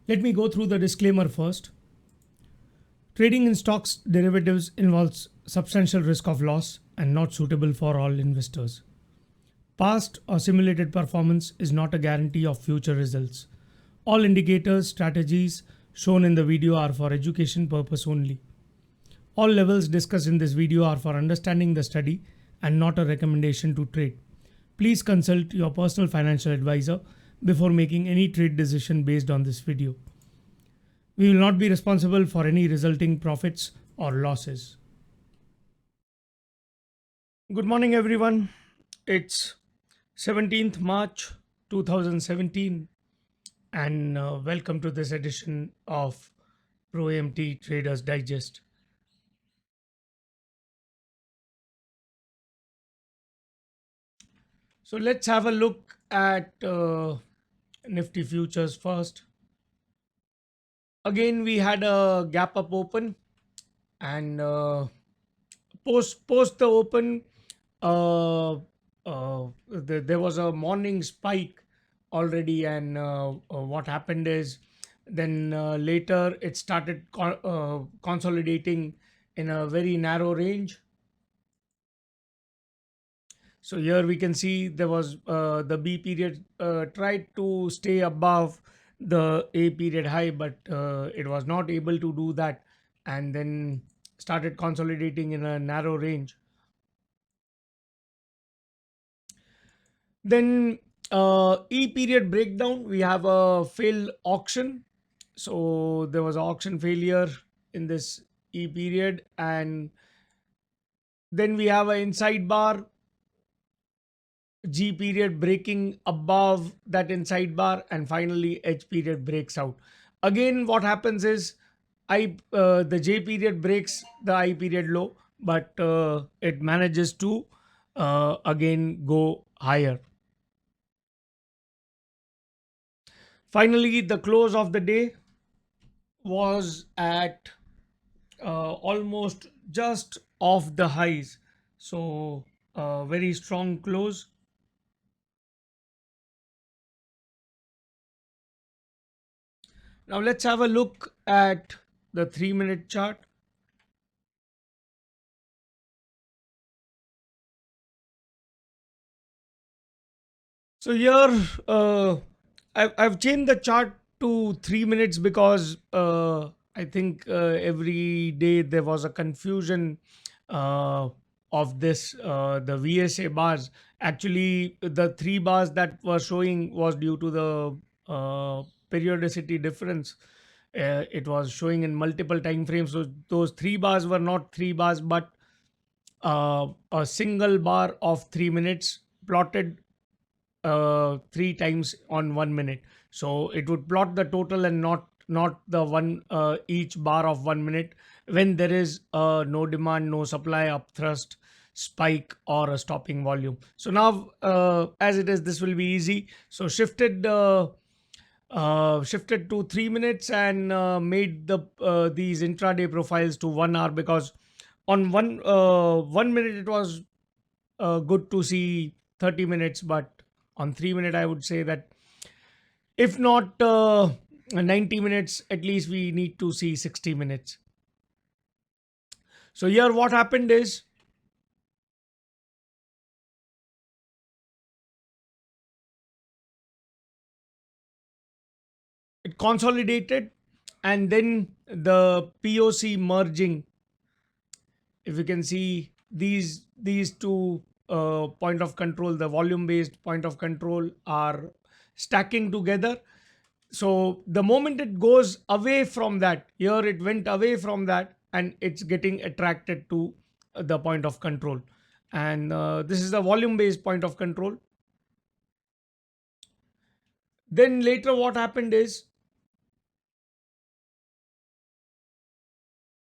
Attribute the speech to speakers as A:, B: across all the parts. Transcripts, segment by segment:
A: Let me go through the disclaimer first. Trading in stocks derivatives involves substantial risk of loss and not suitable for all investors. Past or simulated performance is not a guarantee of future results. All indicators, strategies shown in the video are for education purpose only. All levels discussed in this video are for understanding the study and not a recommendation to trade. Please consult your personal financial advisor before making any trade decision based on this video. We will not be responsible for any resulting profits or losses. Good morning, everyone. It's 17th March 2017, and welcome to this edition of ProAMT Traders Digest. So let's have a look at Nifty futures first. Again, we had a gap up open, and post the open, there was a morning spike already, and what happened is then later it started consolidating in a very narrow range. So here we can see there was the B period tried to stay above the A period high, but it was not able to do that, and then started consolidating in a narrow range. Then E period breakdown, we have a failed auction. So there was an auction failure in this E period, and then we have an inside bar, G period breaking above that inside bar, and finally H period breaks out. Again, what happens is the J period breaks the I period low, but it manages to again go higher. Finally, the close of the day was at almost just off the highs. So, very strong close. Now, let's have a look at the 3-minute chart. So, here I've changed the chart to 3 minutes because I think every day there was a confusion uh, of this the VSA bars. Actually, the 3 bars that were showing was due to the periodicity difference. It was showing in multiple time frames. So those 3 bars were not 3 bars, but a single bar of 3 minutes plotted 3 times on 1 minute. So it would plot the total and not the one each bar of 1 minute when there is no demand, no supply, upthrust, spike, or a stopping volume. So now, as it is, this will be easy. So shifted to 3 minutes and made these intraday profiles to 1 hour, because on 1 minute it was good to see 30 minutes, but on 3 minute I would say that if not 90 minutes, at least we need to see 60 minutes. So here what happened is it consolidated, and then the POC merging. If you can see these two point of control, the volume based point of control, are stacking together. So the moment it goes away from that, here it went away from that, and it's getting attracted to the point of control, and this is the volume based point of control. Then later what happened is,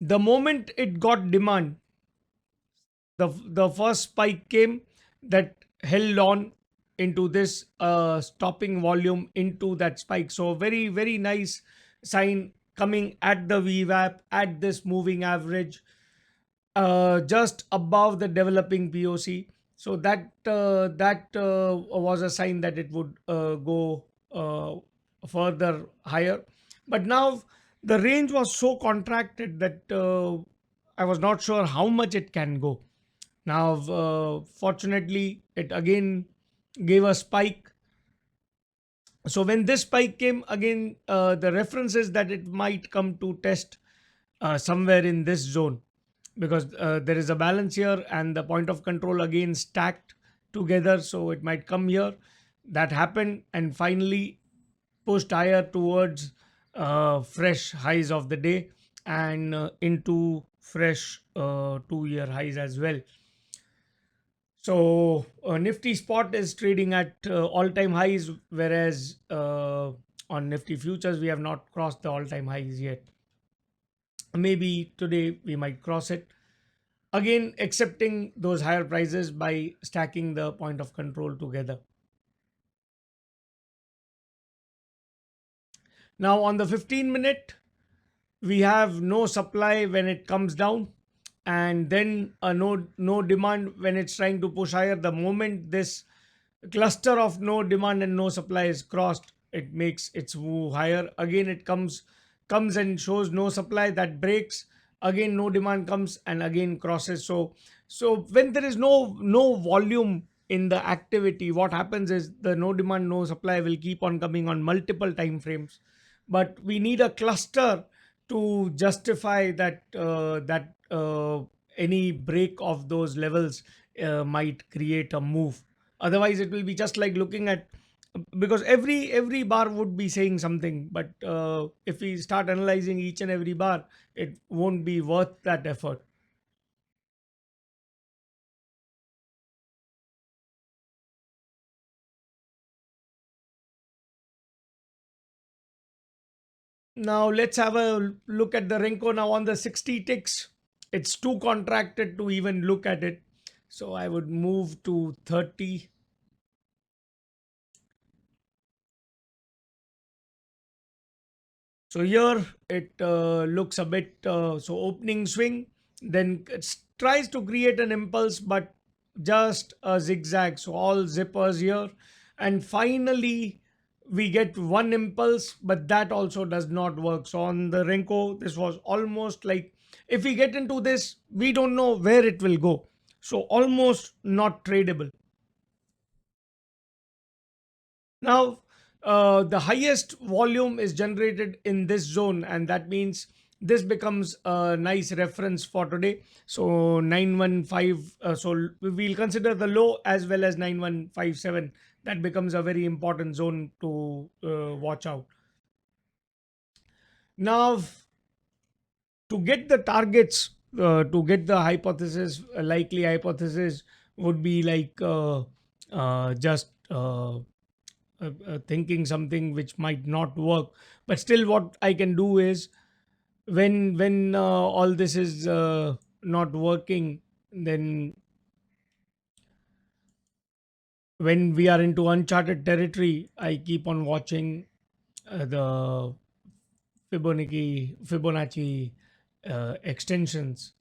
A: the moment it got demand, the first spike came that held on into this stopping volume into that spike. So very very nice sign coming at the VWAP at this moving average, just above the developing POC. So that was a sign that it would go further higher. But now the range was so contracted that I was not sure how much it can go. Now, fortunately, it again gave a spike. So when this spike came again, the reference is that it might come to test somewhere in this zone, because there is a balance here and the point of control again stacked together, so it might come here. That happened and finally pushed higher towards fresh highs of the day, and into fresh 2 year highs as well. So Nifty spot is trading at all-time highs, whereas on Nifty futures we have not crossed the all-time highs yet. Maybe today we might cross it again, accepting those higher prices by stacking the point of control together. Now on the 15 minute, we have no supply when it comes down, and then no demand when it's trying to push higher. The moment this cluster of no demand and no supply is crossed, it makes its move higher. Again it comes and shows no supply, that breaks. Again no demand comes and again crosses. So when there is no volume in the activity, what happens is the no demand no supply will keep on coming on multiple time frames. But we need a cluster to justify that any break of those levels might create a move. Otherwise it will be just like looking at, because every bar would be saying something, but if we start analyzing each and every bar, it won't be worth that effort. Now let's have a look at the Renko. Now on the 60 ticks, it's too contracted to even look at it, so I would move to 30. So here it looks a bit, so opening swing, then it tries to create an impulse, but just a zigzag. So all zippers here, and finally we get one impulse, but that also does not work. So on the Renko, this was almost like, if we get into this, we don't know where it will go. So almost not tradable. Now, the highest volume is generated in this zone, and that means this becomes a nice reference for today. So 915, so we'll consider the low as well as 9157. That becomes a very important zone to watch out. Now, to get the targets, to get the hypothesis, likely hypothesis would be like just thinking something which might not work. But still what I can do is, when all this is not working, then when we are into uncharted territory, I keep on watching the Fibonacci extensions.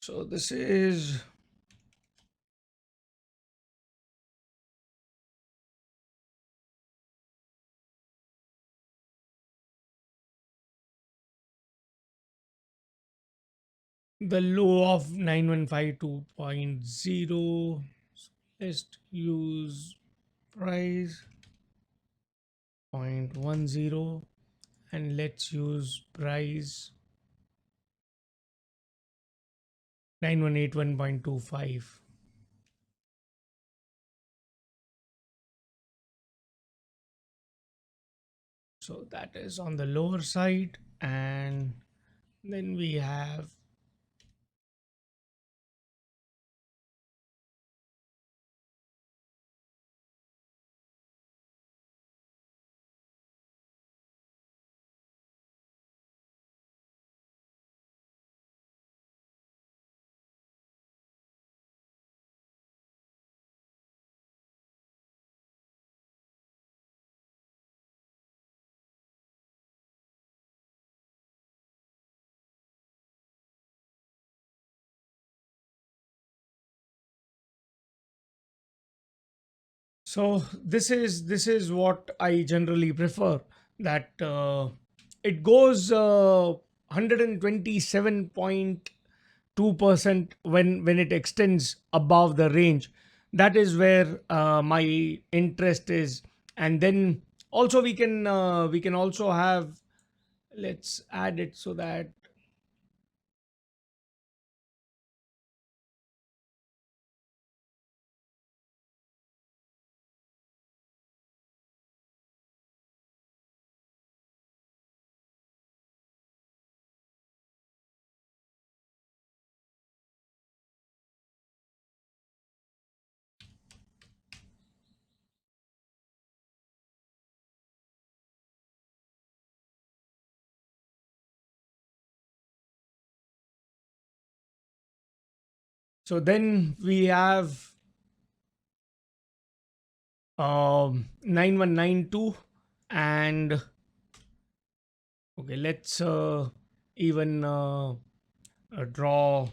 A: So this is the low of 9152.0. Let's use price 0.10, and let's use price 9181.25. So that is on the lower side, and then we have So this is what I generally prefer, that it goes 127.2% when it extends above the range. That is where my interest is. And then also we can also have, let's add it so that, so then we have 9192. And okay, let's even draw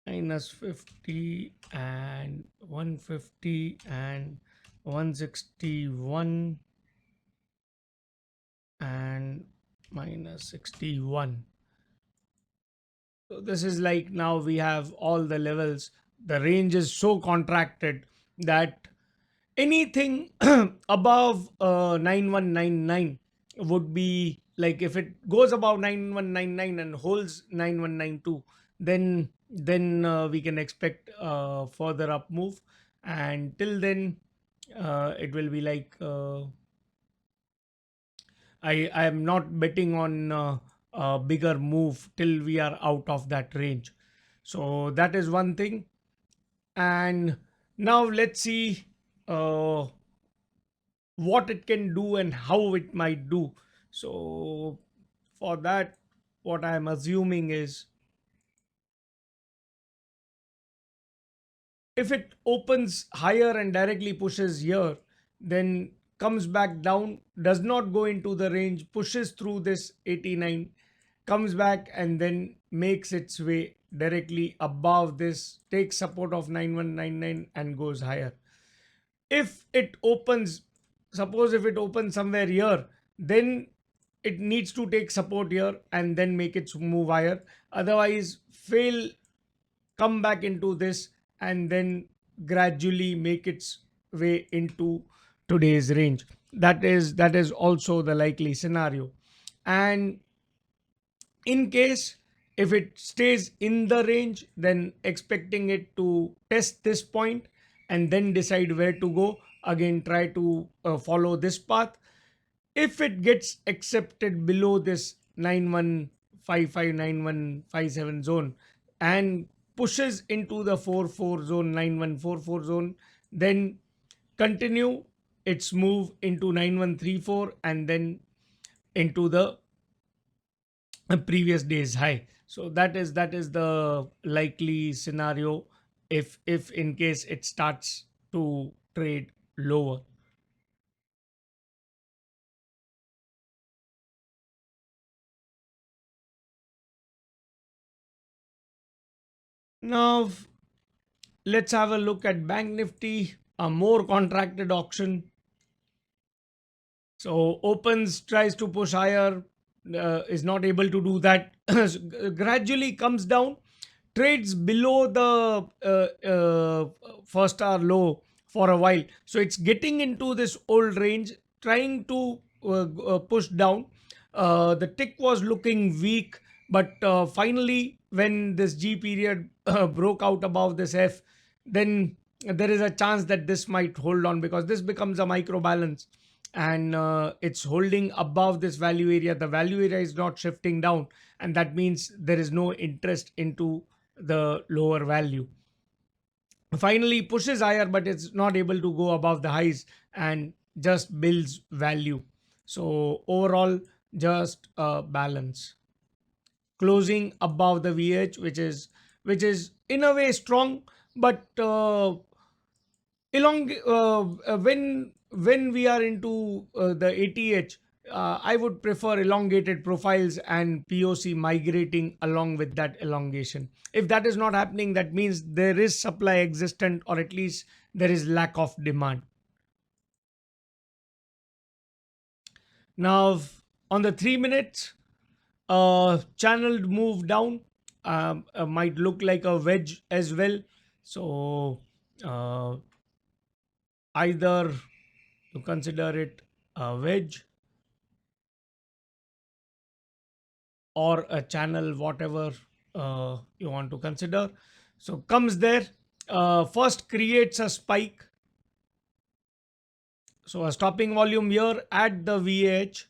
A: -50 and 150 and 161 and -61. So this is like, now we have all the levels. The range is so contracted that anything above 9199 would be like, if it goes above 9199 and holds 9192, then we can expect further up move. And till then it will be like, I am not betting on a bigger move till we are out of that range. So that is one thing. And now let's see uh, what it can do and how it might do. So for that, what I'm assuming is, if it opens higher and directly pushes here, then comes back down, does not go into the range, pushes through this 89, comes back and then makes its way directly above this, takes support of 9199 and goes higher. If it opens, suppose if it opens somewhere here, then it needs to take support here and then make its move higher. Otherwise fail, come back into this, and then gradually make its way into today's range. That is also the likely scenario. And in case if it stays in the range, then expecting it to test this point and then decide where to go, again try to follow this path. If it gets accepted below this 9155 9157 zone and pushes into the 44 zone, 9144 zone, then continue its move into 9134 and then into the previous day's high. So that is the likely scenario, if in case it starts to trade lower. Now let's have a look at Bank Nifty, a more contracted auction. So opens, tries to push higher, is not able to do that. Gradually comes down, trades below the first hour low for a while. So it's getting into this old range, trying to push down. The tick was looking weak, but finally, when this G period broke out above this F, then there is a chance that this might hold on, because this becomes a micro balance and it's holding above this value area. The value area is not shifting down, and that means there is no interest into the lower value. Finally pushes higher, but it's not able to go above the highs and just builds value. So overall, just balance, closing above the VH, which is in a way strong, but when we are into the ATH, I would prefer elongated profiles and POC migrating along with that elongation. If that is not happening, that means there is supply existent, or at least there is lack of demand. Now, on the 3 minutes, channeled move down might look like a wedge as well. So, uh, either to consider it a wedge or a channel, whatever you want to consider. So comes there, first creates a spike. So a stopping volume here at the VH,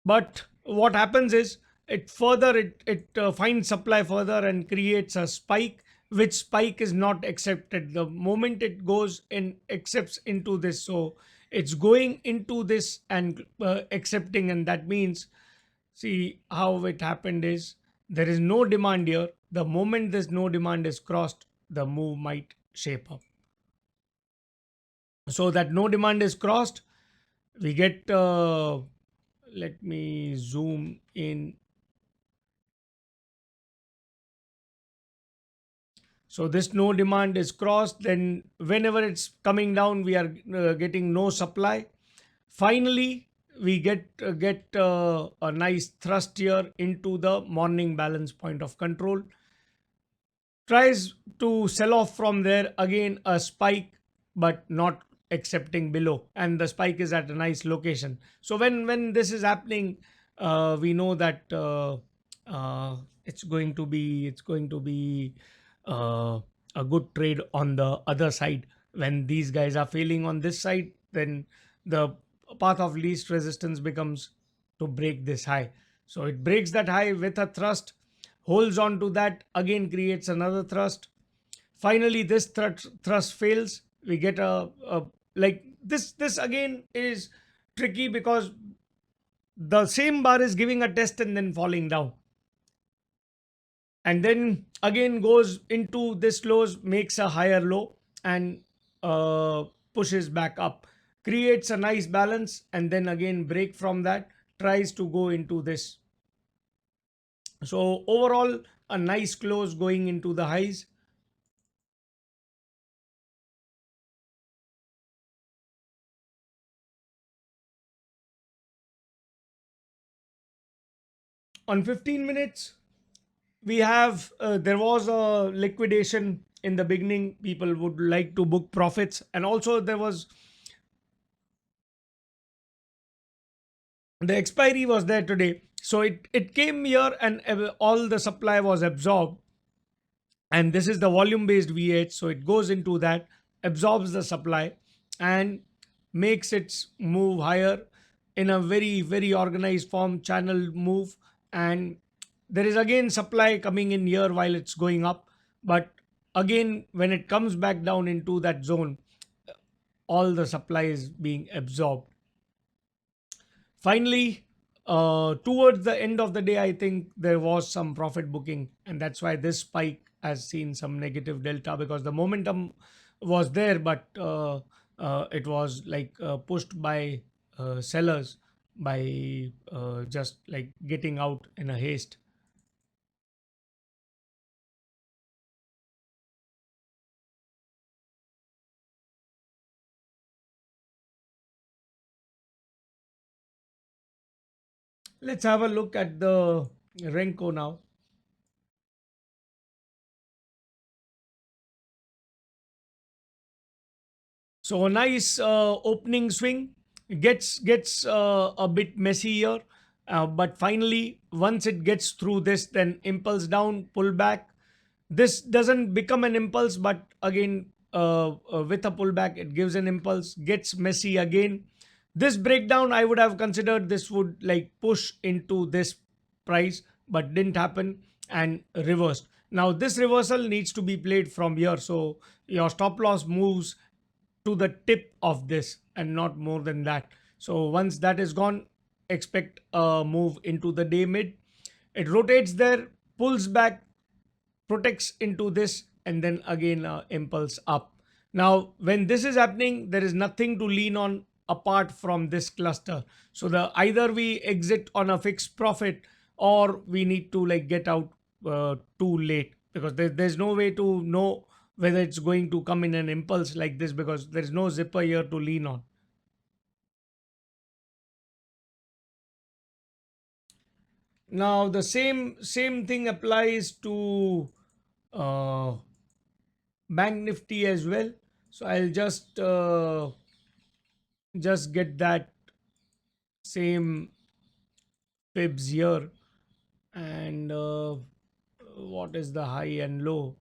A: but what happens is it finds supply further and creates a spike, which spike is not accepted the moment it goes and accepts into this. So it's going into this and accepting, and that means, see how it happened is, there is no demand here. The moment this no demand is crossed, the move might shape up. So that no demand is crossed, we get, let me zoom in. So this no demand is crossed, then whenever it's coming down, we are getting no supply. Finally, we get a nice thrust here into the morning balance point of control, tries to sell off from there, again a spike, but not accepting below, and the spike is at a nice location. So when this is happening, we know that it's going to be uh, a good trade on the other side. When these guys are failing on this side, then the path of least resistance becomes to break this high. So it breaks that high with a thrust, holds on to that, again creates another thrust. Finally, this thrust fails. We get a like this again is tricky because the same bar is giving a test and then falling down, and then again goes into this lows, makes a higher low, and uh, pushes back up, creates a nice balance, and then again break from that, tries to go into this. So overall, a nice close going into the highs. On 15 minutes, we have, there was a liquidation in the beginning. People would like to book profits, and also there was the expiry was there today. So it came here and all the supply was absorbed, and this is the volume based VH, so it goes into that, absorbs the supply, and makes its move higher in a very very organized form, channel move. And there is again supply coming in here while it's going up, but again when it comes back down into that zone, all the supply is being absorbed. Finally, towards the end of the day, I think there was some profit booking, and that's why this spike has seen some negative delta, because the momentum was there, but it was like pushed by sellers by just like getting out in a haste. Let's have a look at the Renko now. So a nice opening swing, gets a bit messy here, but finally once it gets through this, then impulse down, pull back. This doesn't become an impulse, but again with a pullback it gives an impulse, gets messy again. This breakdown, I would have considered this would like push into this price, but didn't happen, and reversed. Now this reversal needs to be played from here, so your stop loss moves to the tip of this and not more than that. So once that is gone, expect a move into the day mid. It rotates there, pulls back, protects into this, and then again impulse up. Now when this is happening, there is nothing to lean on apart from this cluster. So the either we exit on a fixed profit, or we need to like get out too late, because there's no way to know whether it's going to come in an impulse like this, because there's no zipper here to lean on. Now the same thing applies to uh, bank nifty as well. So I'll just get that same fibs here, and what is the high and low.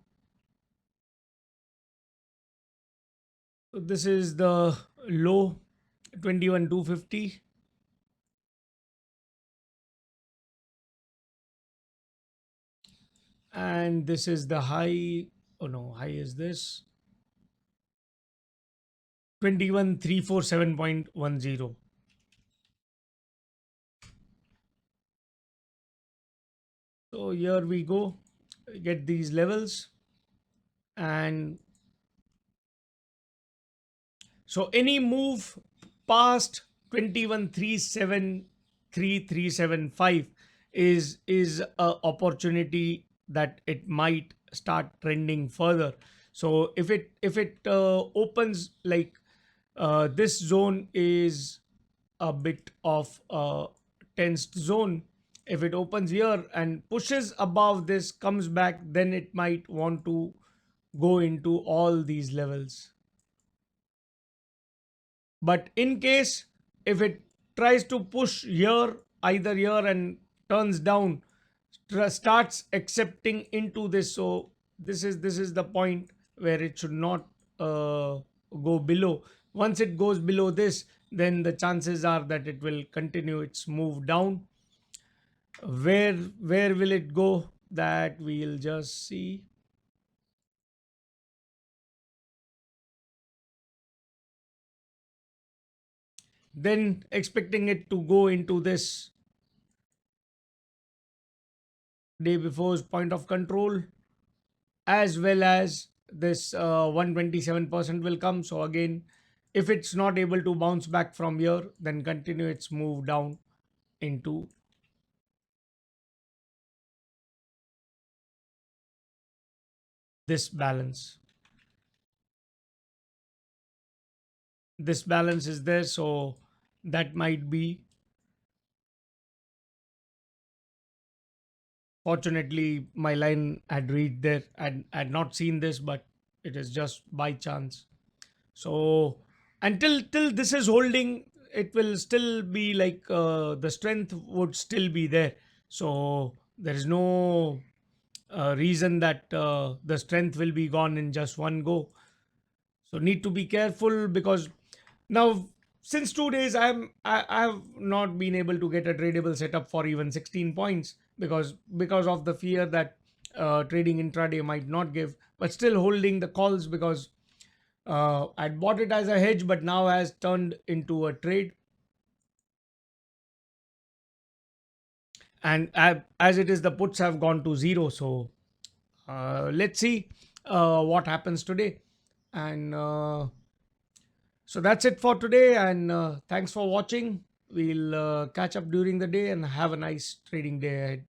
A: So this is the low, 21,250, and this is the high. Oh no, high is this 21,347.10. So here we go, get these levels. And so any move past 21,373,375 is a opportunity that it might start trending further. So if it opens like this zone is a bit of a tensed zone. If it opens here and pushes above this, comes back, then it might want to go into all these levels. But in case if it tries to push here, either here, and turns down, starts accepting into this, so this is the point where it should not go below. Once it goes below this, then the chances are that it will continue its move down. Where will it go, that we'll just see. Then expecting it to go into this day before's point of control, as well as this 127% will come. So again, if it's not able to bounce back from here, then continue its move down into this balance. This balance is there, so that might be, fortunately my line had reached there and had not seen this, but it is just by chance. So until till this is holding, it will still be like the strength would still be there. So there is no reason that the strength will be gone in just one go. So need to be careful, because now since 2 days I have not been able to get a tradable setup for even 16 points, because of the fear that trading intraday might not give, but still holding the calls, because I'd bought it as a hedge, but now has turned into a trade. And as it is, the puts have gone to zero. So let's see what happens today. And so that's it for today. And thanks for watching. We'll catch up during the day and have a nice trading day ahead.